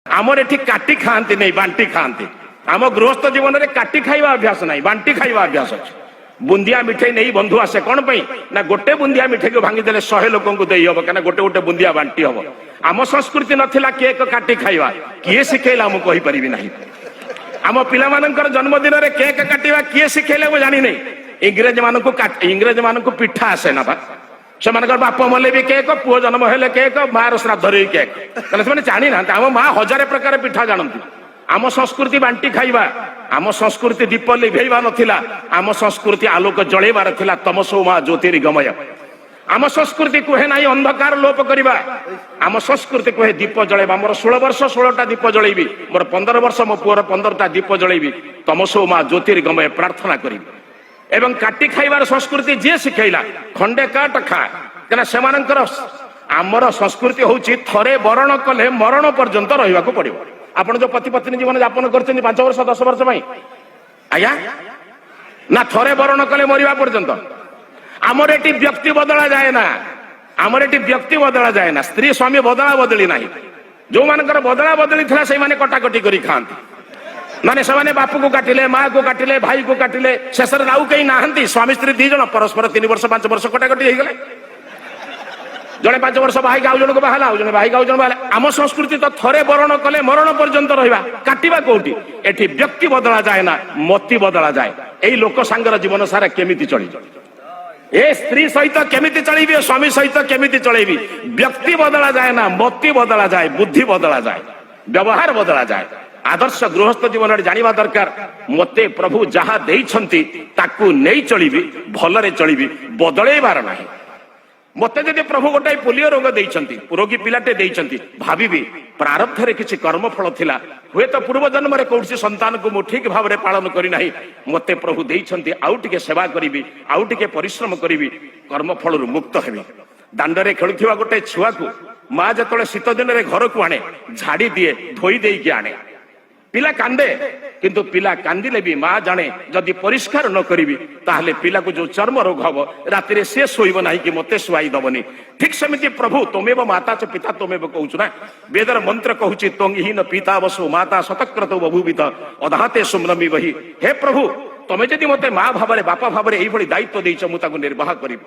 आमर एठी काटी खाती नहीं बांटी खाती आम गृहस्थ जीवन में काटी खाइबा अभ्यास नहीं बांटी खाइबा अभ्यास अच्छे बुंदिया मिठाई नहीं बंधु आसे कौन ना गोटे बुंदिया मिठाई को भांगीदे 100 लोक हम गोटे गोटे बुंदिया बांटी हम आम संस्कृति नाला केक काटी खाइबा किए शिखेला मुझे कहीपरि ना आम पिला जन्मदिन में केक काटिबा किए शिखेला मुझे जानी नहीं इंग्रेज मान पिठा आसे ना से बाप मले भी केक पुओ जन्म हेले केक मार श्राद्ध केक से जानी ना आम माँ 1000 प्रकार पिठा जानती आम संस्कृति बांटी खाइबा आम संस्कृति दीप लिभेवा नथिला आम संस्कृति आलोक जलैबार थिला तमसो मा ज्योतिर्गमय आम संस्कृति कहे ना अंधकार लोप करवा आम संस्कृति कहे दीप जलैबा मोर 16 वर्ष 16टा दीप जलैबी मोर 15 वर्ष मो पुअर 15टा दीप जलैबी तमसो मा ज्योतिर्गमय प्रार्थना करी एवं काटी खाइबार संस्कृति जे शिखैला खंडे काट खा कना सेमानंकर आमर संस्कृति होची थरे वरण कले मरण पर्यंत रहिबा को पड़िबो आपण जो पति पत्नी जीवन यापन करछन 5 वर्ष 10 वर्ष में आया ना थरे वरण कले मरिबा पर्यंत आमर एटी व्यक्ति बदला जाए ना आमर एटी व्यक्ति बदला जाए ना स्त्री स्वामी बदला बदली नाही जो मानकर बदला बदली थिला से माने कटाकटी करी खांती माने से बापू को काटिले माँ को काटिले भाई को काटिले शेष आउ कहीं नहांती स्वामी स्त्री 2 जन परस्पर 3 वर्ष 5 वर्ष कटाकटी हो गले जड़े 5 वर्ष बाहिक आउ जन को बाहला आउ जन बाहिक आउ जन बाहला आम संस्कृति तो थरे वरण कले मरण पर्यंत रहिबा काटिबा कोठी एठी व्यक्ति बदला जाए ना मति बदला जाए एई लोक सांगर जीवन सारा केमिति चली ए स्त्री सहित केमिति चलैबी स्वामी सहित केमिति चलैबी व्यक्ति बदला जाए ना मति बदला जाए बुद्धि बदला जाए व्यवहार बदला जाए आदर्श गृहस्थ जीवन जानिबा दरकार मते प्रभु जहा देइछंती ताकू नहीं चलिबी भलरे चलिबी बदलैबार नाही मते जदि प्रभु गोटाई पोलियो रोग देइछंती रोगी पिलाटे देइछंती भाबिबी प्रारब्ध रे किछि कर्मफल थिला हुए तो पूर्व जन्म रे कौसी संतान को मु ठीक भाव रे पालन करी नाही मते प्रभु देइछंती आउ टिके सेवा करिबी आउ टिके परिश्रम करिबी कर्मफल रु मुक्त हेबी दांडरे खेलुथिबा गोटे छुआ को माँ जतले शीत दिन रे घर को आने झाड़ी दिए धोई देई के आने पिला कांदे किंतु पिला कांदिले भी माँ जाने जदि परिष्कार न करी ताहले पिला को जो चर्म रोग हम राति से शोब ना कि मते शुआई दबनी ठीक सेमती प्रभु तमेव माता च पिता तमेव कहूँ ना वेदर मंत्र कहूँ तंगहीन पिता वसु माता शतक्रत बभूवित अधाते सुम्नमी वही हे प्रभु तमे जदि मते माँ भाव बापा भाव यही दायित्व देच मुझे निर्वाह करी।